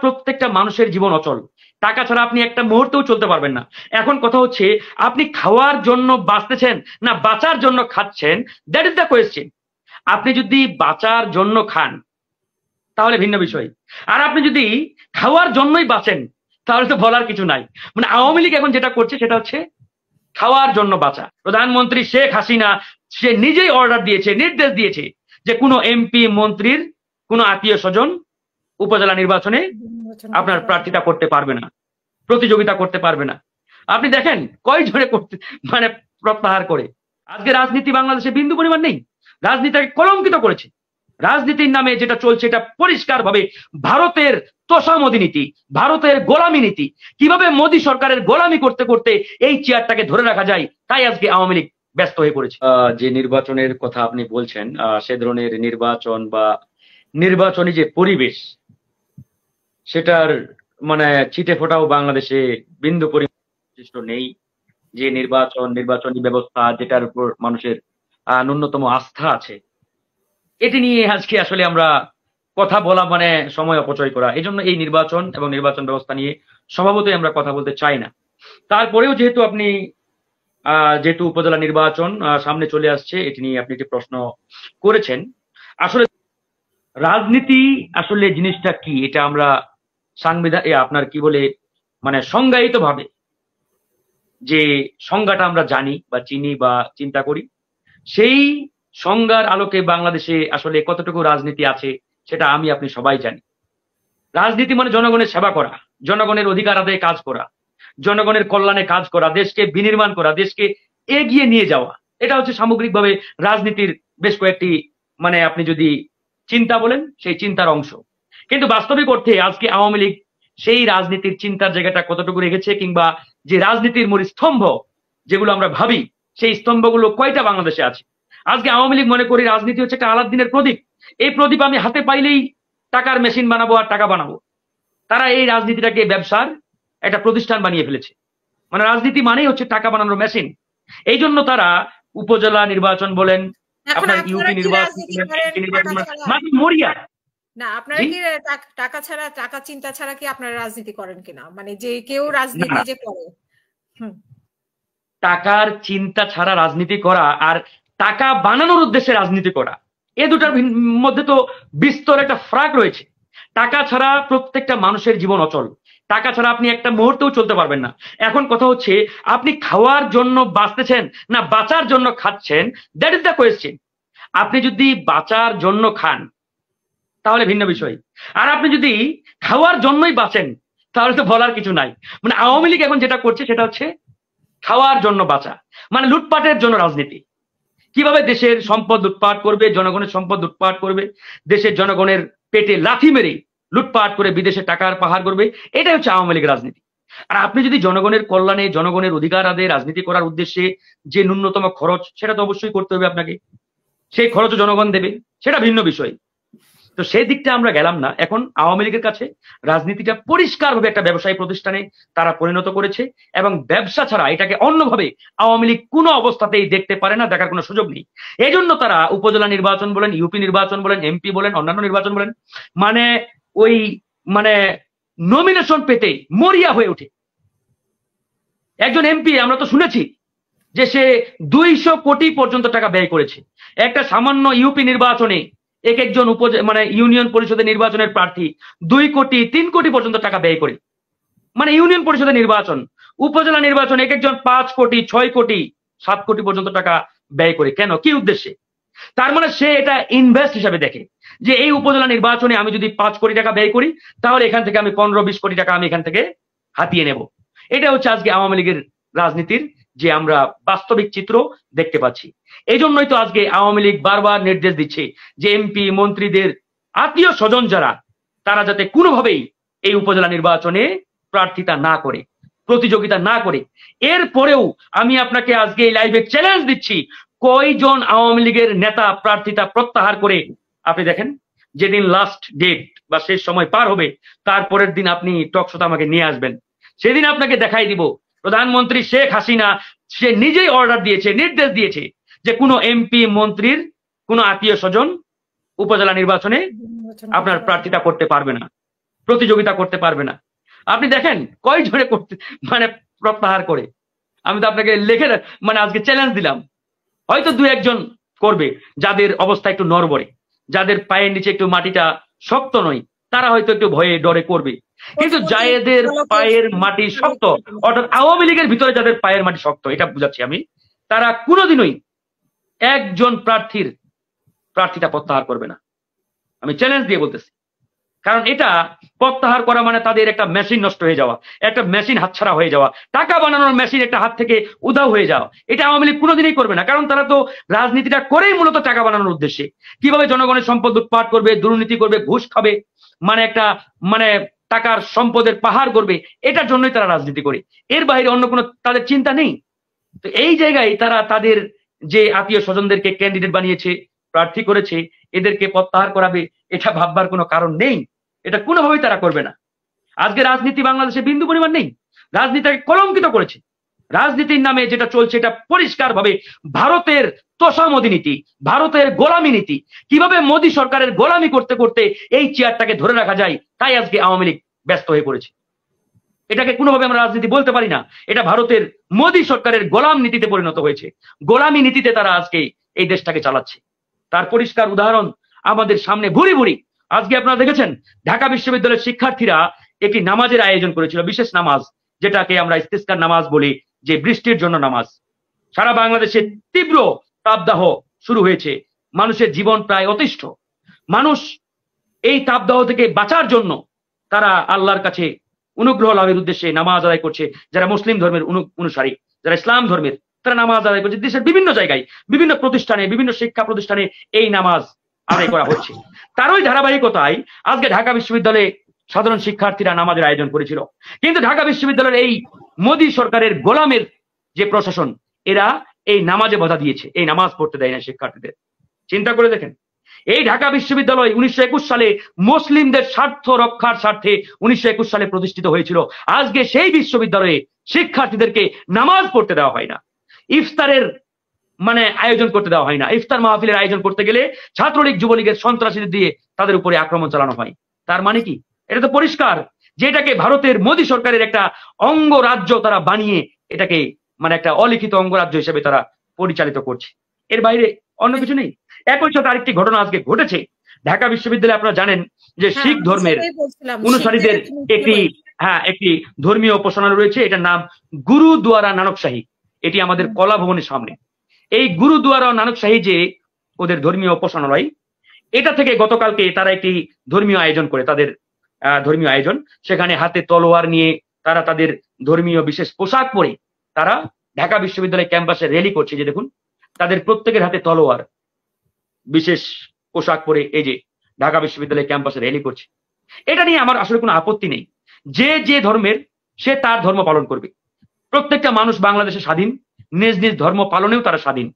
প্রত্যেকটা মানুষের জীবন অচল। টাকা ছাড়া আপনি একটা মুহূর্তেও চলতে পারবেন না। এখন কথা হচ্ছে, আপনি খাওয়ার জন্য বাঁচতেছেন না বাঁচার জন্য খাচ্ছেন, দ্যাট ইজ দ্য কোয়েশ্চেন। আপনি যদি বাঁচার জন্য খান তাহলে ভিন্ন বিষয়। আর আপনি যদি খাওয়ার জন্যই বাঁচেন তাহলে তো বলার কিছু নাই। মানে আওয়ামী লীগ এখন যেটা করছে সেটা হচ্ছে খাওয়ার জন্য বাঁচা। প্রধানমন্ত্রী শেখ হাসিনা সে নিজেই অর্ডার দিয়েছে, নির্দেশ দিয়েছে যে কোনো এমপি মন্ত্রীর কোনো আত্মীয় স্বজন উপজেলা নির্বাচনে আপনার প্রার্থিতা করতে পারবে না, প্রতিযোগিতা করতে পারবে না। আপনি দেখেন কয়জনে করতে মানে প্রত্যাহার করে। আজকে রাজনীতি বাংলাদেশে বিন্দু পরিমাণ নেই, রাজনীতিকে কলঙ্কিত করেছে। রাজনীতির নামে যেটা চলছে এটা পরিষ্কার ভাবে ভারতের তোষামোদী নীতি, ভারতের গোলামী নীতি। কিভাবে মোদী সরকারের গোলামি করতে করতে এই চেয়ারটাকে ধরে রাখা যায়, তাই আজকে আওয়ামী লীগ ব্যস্ত হয়ে পড়েছে। যে নির্বাচনের কথা আপনি বলছেন, সে ধরনের নির্বাচন বা নির্বাচনী যে পরিবেশ, সেটার মানে ছিটে ফোটাও বাংলাদেশে বিন্দু পরিমাণ নেই। যে নির্বাচনী ব্যবস্থা যেটার উপর মানুষের ন্যূনতম আস্থা আছে, এটি নিয়ে আজকে আসলে আমরা কথা বলা মানে সময় অপচয় করা। এই জন্য এই নির্বাচন এবং নির্বাচন ব্যবস্থা নিয়ে স্বভাবতই আমরা কথা বলতে চাই না। তারপরেও যেহেতু উপজেলা নির্বাচন সামনে চলে আসছে, এটি নিয়ে আপনি একটি প্রশ্ন করেছেন। আসলে রাজনীতি আসলে জিনিসটা কি, এটা আমরা আপনার কি বলে মানে সংজ্ঞায়িত ভাবে যে সংজ্ঞাটা আমরা জানি বা চিনি বা চিন্তা করি, সেই সংজ্ঞার আলোকে বাংলাদেশে আসলে কতটুকু রাজনীতি আছে সেটা আমি আপনি সবাই জানি। রাজনীতি মানে জনগণের সেবা করা, জনগণের অধিকার আদায়ে কাজ করা, জনগণের কল্যাণে কাজ করা, দেশকে বিনির্মাণ করা, দেশকে এগিয়ে নিয়ে যাওয়া। এটা হচ্ছে সামগ্রিকভাবে রাজনীতির বেশ কয়েকটি মানে আপনি যদি চিন্তা বলেন সেই চিন্তার অংশ। কিন্তু বাস্তবিক অর্থে আজকে আওয়ামী লীগ সেই রাজনীতির চিন্তার জায়গাটা কতটুকু রেখেছে, কিংবা যে রাজনীতির মূল স্তম্ভ যেগুলো আমরা ভাবি সেই স্তম্ভগুলো কয়টা বাংলাদেশে আছে। আজকে আওয়ামী লীগ মনে করি রাজনীতি হচ্ছে একটা আলাদিনের প্রদীপ। এই প্রদীপ আমি হাতে পাইলেই টাকার মেশিন বানাবো আর টাকা বানাবো। তারা এই রাজনীতিটাকে ব্যবসার একটা প্রতিষ্ঠান বানিয়ে ফেলেছে। মানে রাজনীতি মানেই হচ্ছে টাকা বানানোর মেশিন। এই জন্য তারা উপজেলা নির্বাচন বলেন, আপনার ইউপি নির্বাচন মরিয়া না, আপনারা কি টাকা ছাড়া, টাকা চিন্তা ছাড়া কি আপনারা রাজনীতি করেন কিনা? মানে যে কেউ রাজনীতি যে করে, টাকার চিন্তা ছাড়া রাজনীতি করা আর টাকা বানানোর উদ্দেশ্যে রাজনীতি করা, এ দুটার মধ্যে তো বিস্তর একটা ফারাক রয়েছে। টাকা ছাড়া প্রত্যেকটা মানুষের জীবন অচল। টাকা ছাড়া আপনি একটা মুহূর্তেও চলতে পারবেন না। এখন কথা হচ্ছে, আপনি খাওয়ার জন্য বাঁচতেছেন না বাঁচার জন্য খাচ্ছেন, দ্যাট ইজ দ্য কোয়েশ্চেন। আপনি যদি বাঁচার জন্য খান তাহলে ভিন্ন বিষয়। আর আপনি যদি খাওয়ার জন্যই বাঁচেন তাহলে তো বলার কিছু নাই। মানে আওয়ামী লীগ এখন যেটা করছে সেটা হচ্ছে খাওয়ার জন্য বাঁচা, মানে লুটপাটের জন্য রাজনীতি। কিভাবে দেশের সম্পদ লুটপাট করবে, জনগণের সম্পদ লুটপাট করবে, দেশের জনগণের পেটে লাথি মেরে লুটপাট করে বিদেশে টাকার পাহাড় করবে, এটাই হচ্ছে আওয়ামী লীগের রাজনীতি। আর আপনি যদি জনগণের কল্যাণে, জনগণের অধিকার আদায়ে রাজনীতি করার উদ্দেশ্যে যে ন্যূনতম খরচ, সেটা তো অবশ্যই করতে হবে আপনাকে। সেই খরচও জনগণ দেবে, সেটা ভিন্ন বিষয়। তো সেই দিকটা আমরা গেলাম না। এখন আওয়ামী লীগের কাছে রাজনীতিটা পরিষ্কারভাবে একটা ব্যবসায়ী প্রতিষ্ঠানে তারা পরিণত করেছে, এবং ব্যবসা ছাড়া এটাকে অন্যভাবে আওয়ামী লীগ কোনো অবস্থাতেই দেখতে পারে না, দেখার কোনো সুযোগ নেই। এই জন্য তারা উপজেলা নির্বাচন বলেন, ইউপি নির্বাচন বলেন, এমপি বলেন, অন্যান্য নির্বাচন বলেন, মানে ওই মানে নমিনেশন পেতে মরিয়া হয়ে ওঠে। একজন এমপি আমরা তো শুনেছি যে সে 200 কোটি পর্যন্ত টাকা ব্যয় করেছে। একটা সামান্য ইউপি নির্বাচনে এক একজন মানে ইউনিয়ন পরিষদের নির্বাচনের প্রার্থী 2 কোটি 3 কোটি পর্যন্ত টাকা ব্যয় করে। মানে ইউনিয়ন পরিষদের নির্বাচন, উপজেলা নির্বাচন এক একজন 5 কোটি 6 কোটি 7 কোটি পর্যন্ত টাকা ব্যয় করে। কেন, কি উদ্দেশ্যে? তার মানে সে এটা ইনভেস্ট হিসাবে দেখে যে এই উপজেলা নির্বাচনে আমি যদি 5 কোটি টাকা ব্যয় করি তাহলে এখান থেকে আমি 15-20 কোটি টাকা আমি এখান থেকে হাতিয়ে নেব। এটা হচ্ছে আজকে আওয়ামী লীগের রাজনীতির যে আমরা বাস্তবিক চিত্র দেখতে পাচ্ছি। এই জন্যই তো আজকে আওয়ামী লীগ বারবার নির্দেশ দিচ্ছে যে এমপি মন্ত্রীদের আত্মীয় স্বজন যারা, তারা যাতে কোনোভাবেই এই উপজেলা নির্বাচনে প্রার্থিতা না করে, প্রতিযোগিতা না করে। এরপরেও আমি আপনাকে আজকে এই লাইভে চ্যালেঞ্জ দিচ্ছি, কয়জন আওয়ামী লীগের নেতা প্রার্থিতা প্রত্যাহার করে আপনি দেখেন। যেদিন লাস্ট ডেট বা শেষ সময় পার হবে তারপরের দিন আপনি টক শোতে আমাকে নিয়ে আসবেন, সেদিন আপনাকে দেখাই দিব প্রধানমন্ত্রী শেখ হাসিনা সে নিজেই অর্ডার দিয়েছে, নির্দেশ দিয়েছে যে কোনো এমপি মন্ত্রীর কোনো আত্মীয় স্বজন উপজেলা নির্বাচনে আপনার প্রার্থিতা করতে পারবে না, প্রতিযোগিতা করতে পারবে না। আপনি দেখেন কয়জনে করতে মানে প্রত্যাহার করে। আমি তো আপনাকে লিখে মানে আজকে চ্যালেঞ্জ দিলাম, হয়তো দু একজন করবে যাদের অবস্থা একটু নড়বড়ে, যাদের পায়ের নিচে একটু মাটিটা শক্ত নয়, তারা হয়তো একটু ভয়ে ডরে করবে। কিন্তু যাদের পায়ের মাটি শক্ত, অর্থাৎ আওয়ামী লীগের ভিতরে যাদের পায়ের মাটি শক্ত, এটা বুঝাচ্ছি আমি, তারা কোনোদিনই একজন প্রার্থীটা প্রত্যাহার করবে না। আমি চ্যালেঞ্জ দিয়ে বলতেছি, কারণ এটা প্রত্যাহার করা মানে তাদের একটা মেশিন নষ্ট হয়ে যাওয়া, একটা মেশিন হাতছাড়া হয়ে যাওয়া, টাকা বানানোর মেশিন একটা হাত থেকে উধাও হয়ে যাওয়া। এটা আওয়ামী লীগ কোনোদিনই করবে না, কারণ তারা তো রাজনীতিটা করেই মূলত টাকা বানানোর উদ্দেশ্যে। কিভাবে জনগণের সম্পদ লুটপাট করবে, দুর্নীতি করবে, ঘুষ খাবে, মানে একটা মানে টাকার সম্পদের পাহাড় করবে, এটার জন্যই তারা রাজনীতি করে। এর বাইরে অন্য কোনো তাদের চিন্তা নেই। তো এই জায়গায় তারা তাদের যে আত্মীয় স্বজনদেরকে ক্যান্ডিডেট বানিয়েছে, প্রার্থী করেছে, এদেরকে প্রত্যাহার করাবে, এটা ভাববার কোনো কারণ নেই। এটা কোনোভাবেই তারা করবে না। আজকে রাজনীতি বাংলাদেশে বিন্দু পরিমাণ নেই, রাজনীতিকে কলঙ্কিত করেছে। রাজনীতির নামে যেটা চলছে এটা পরিষ্কার ভাবে ভারতের তোষামোদী নীতি, ভারতের গোলামী নীতি। কিভাবে মোদী সরকারের গোলামি করতে করতে এই চেয়ারটাকে ধরে রাখা যায়, তাই আজকে আওয়ামী লীগ ব্যস্ত হয়ে পড়েছে। এটাকে কোনোভাবে আমরা রাজনীতি বলতে পারি না, এটা ভারতের মোদী সরকারের গোলাম নীতিতে পরিণত হয়েছে। গোলামী নীতিতে তারা আজকে এই দেশটাকে চালাচ্ছে। তার পরিষ্কার উদাহরণ আমাদের সামনে ভুরি ভুরি। আজকে আপনারা দেখেছেন ঢাকা বিশ্ববিদ্যালয়ের শিক্ষার্থীরা একটি নামাজের আয়োজন করেছিল, বিশেষ নামাজ, যেটাকে আমরা ইস্তিসকার নামাজ বলি, যে বৃষ্টির জন্য নামাজ। সারা বাংলাদেশে তীব্র তাপদাহ শুরু হয়েছে, মানুষের জীবন প্রায় অতিষ্ঠ। মানুষ এই তাপদাহ থেকে বাঁচার জন্য তারা আল্লাহর কাছে অনুগ্রহ লাভের উদ্দেশ্যে নামাজ আদায় করছে। যারা মুসলিম ধর্মের অনুসারী, যারা ইসলাম ধর্মের, তারা নামাজ আদায় করছে। দেশের বিভিন্ন জায়গায়, বিভিন্ন প্রতিষ্ঠানে, বিভিন্ন শিক্ষা প্রতিষ্ঠানে এই নামাজ আদায় করা হচ্ছে। তারই ধারাবাহিকতায় আজকে ঢাকা বিশ্ববিদ্যালয়ে সাধারণ শিক্ষার্থীরা নামাজের আয়োজন করেছিল। কিন্তু ঢাকা বিশ্ববিদ্যালয়ের এই মোদী সরকারের গোলামের যে প্রশাসন, এরা এই নামাজে বাধা দিয়েছে, এই নামাজ পড়তে দেয় না শিক্ষার্থীদের। চিন্তা করে দেখেন, এই ঢাকা বিশ্ববিদ্যালয় 1921 সালে মুসলিমদের স্বার্থ রক্ষার স্বার্থে 1921 সালে প্রতিষ্ঠিত হয়েছিল। আজকে সেই বিশ্ববিদ্যালয়ে শিক্ষার্থীদেরকে নামাজ পড়তে দেওয়া হয় না, ইফতারের মানে আয়োজন করতে দেওয়া হয় না। ইফতার মাহফিলের আয়োজন করতে গেলে ছাত্রলীগ যুবলীগের সন্ত্রাসীদের দিয়ে তাদের উপরে আক্রমণ চালানো হয়। তার মানে কি? এটা তো পরিষ্কার যেটাকে ভারতের মোদী সরকারের একটা অঙ্গরাজ্য তারা বানিয়ে এটাকে মানে একটা অলিখিত অঙ্গরাজ্য হিসেবে তারা পরিচালিত করছে। এর বাইরে অন্য কিছু নেই। একই সাথে আরেকটি ঘটনা আজকে ঘটেছে ঢাকা বিশ্ববিদ্যালয়ে। আপনারা জানেন যে শিখ ধর্মের অনুসারীদের একটি ধর্মীয় উপাসনালয় রয়েছে, এটার নাম গুরুদুয়ারা নানকশাহী। এটি আমাদের কলা ভবনের সামনে। এই গুরুদুয়ারা নানকশাহী যে ওদের ধর্মীয় উপাসনালয়, এটা থেকে গতকালকে তারা একটি ধর্মীয় আয়োজন করে, তাদের ধর্মীয় আয়োজন। সেখানে হাতে তলোয়ার নিয়ে তারা তাদের ধর্মীয় বিশেষ পোশাক পরে তারা ঢাকা বিশ্ববিদ্যালয় ক্যাম্পাসে র্যালি করছে। যে দেখুন, তাদের প্রত্যেকের হাতে তলোয়ার, বিশেষ পোশাক পরে এই যে ঢাকা বিশ্ববিদ্যালয় ক্যাম্পাসে র্যালি করছে। এটা নিয়ে আমার আসলে কোনো আপত্তি নেই। যে যে ধর্মের সে তার ধর্ম পালন করবে। প্রত্যেকটা মানুষ বাংলাদেশে স্বাধীন, নিজ নিজ ধর্ম পালনেও তারা স্বাধীন।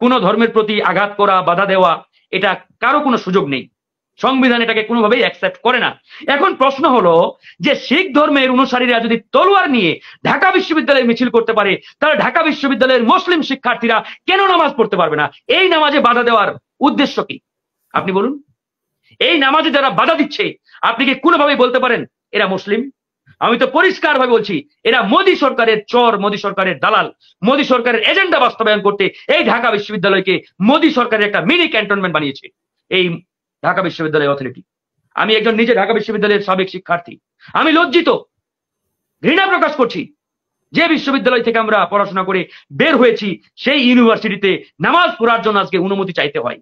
কোনো ধর্মের প্রতি আঘাত করা, বাধা দেওয়া, এটা কারো কোনো সুযোগ নেই। সংবিধান এটাকে কোনোভাবেই অ্যাকসেপ্ট করে না। এখন প্রশ্ন হলো যে শিখ ধর্মের অনুসারীরা যদি তলোয়ার নিয়ে ঢাকা বিশ্ববিদ্যালয়ে মিছিল করতে পারে, তাহলে ঢাকা বিশ্ববিদ্যালয়ের মুসলিম শিক্ষার্থীরা কেন নামাজ পড়তে পারবে না? এই নামাজে বাধা দেওয়ার উদ্দেশ্য কি আপনি বলুন? এই নামাজে যারা বাধা দিচ্ছে, আপনি কি কোনোভাবেই বলতে পারেন এরা মুসলিম? আমি তো পরিষ্কার ভাবে বলছি, এরা মোদী সরকারের চর, মোদী সরকারের দালাল, মোদী সরকারের এজেন্ডা বাস্তবায়ন করতে এই ঢাকা বিশ্ববিদ্যালয়কে মোদী সরকারের একটা মিনি ক্যান্টনমেন্ট বানিয়েছে এই ঢাকা বিশ্ববিদ্যালয় অথরিটি। আমি একজন নিজে ঢাকা বিশ্ববিদ্যালয়ের সাবেক শিক্ষার্থী। আমি লজ্জিত, ঘৃণা প্রকাশ করছি যে বিশ্ববিদ্যালয় থেকে আমরা পড়াশোনা করে বের হয়েছি, সেই ইউনিভার্সিটিতে নামাজ পড়ার জন্য আজকে অনুমতি চাইতে হয়,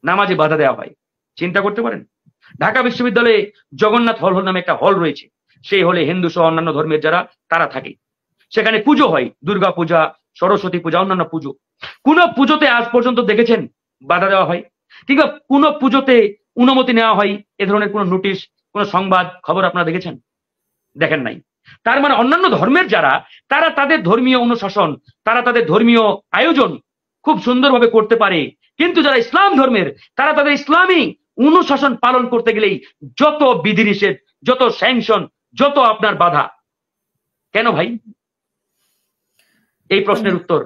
নামাজে বাধা দেওয়া হয়। চিন্তা করতে পারেন, ঢাকা বিশ্ববিদ্যালয়ে জগন্নাথ হল নামে একটা হল রয়েছে। সেই হলে হিন্দু সহ অন্যান্য ধর্মের যারা তারা থাকে। সেখানে পুজো হয়, দুর্গা পূজা, সরস্বতী পূজা, অন্যান্য পুজো। কোন পুজোতে আজ পর্যন্ত দেখেছেন বাধা দেওয়া হয়? কিংবা কোন পুজোতে অনুমতি নেওয়া হয় এ ধরনের কোন নোটিশ, কোন সংবাদ খবর আপনারা দেখেছেন? দেখেন নাই। তার মানে অন্যান্য ধর্মের যারা, তারা তাদের ধর্মীয় অনুশাসন, তারা তাদের ধর্মীয় আয়োজন খুব সুন্দরভাবে করতে পারে। কিন্তু যারা ইসলাম ধর্মের, তারা তাদের ইসলামী অনুশাসন পালন করতে গেলেই যত বিধিনিষেধ, যত স্যাংশন, যত আপনার বাধা। কেন ভাই? এই প্রশ্নের উত্তর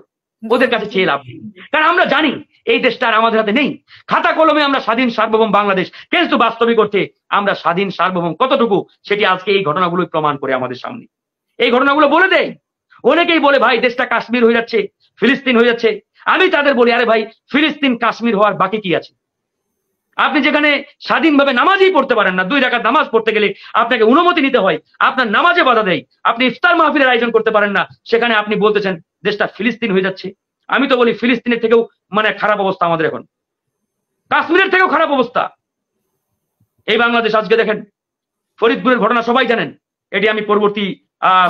ওদের কাছে চেয়ে লাভ নেই। কারণ আমরা জানি এই দেশটা আর আমাদের হাতে নেই। খাতা কলমে আমরা স্বাধীন সার্বভৌম বাংলাদেশ, কিন্তু বাস্তবিক অর্থে আমরা স্বাধীন সার্বভৌম কতটুকু সেটি আজকে এই ঘটনাগুলো প্রমাণ করে আমাদের সামনে। এই ঘটনাগুলো বলে দেয়। অনেকেই বলে ভাই দেশটা কাশ্মীর হয়ে যাচ্ছে, ফিলিস্তিন হয়ে যাচ্ছে। আমি তাদের বলি, আরে ভাই ফিলিস্তিন কাশ্মীর হওয়ার বাকি কি আছে? আপনি যেখানে স্বাধীনভাবে নামাজই পড়তে পারেন না, 2 রাকাত নামাজ পড়তে গেলে আপনাকে অনুমতি নিতে হয়, আপনার নামাজে বাধা দেয়, আপনি ইফতার মাহফিলের আয়োজন করতে পারেন না, সেখানে আপনি বলতেছেন দেশটা ফিলিস্তিন হয়ে যাচ্ছে। আমি তো বলি ফিলিস্তিনের থেকেও মানে খারাপ অবস্থা আমাদের এখন, কাশ্মীরের থেকেও খারাপ অবস্থা এই বাংলাদেশ। আজকে দেখেন ফরিদপুরের ঘটনা সবাই জানেন, এটি আমি পরবর্তী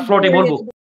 স্লটে বলবো।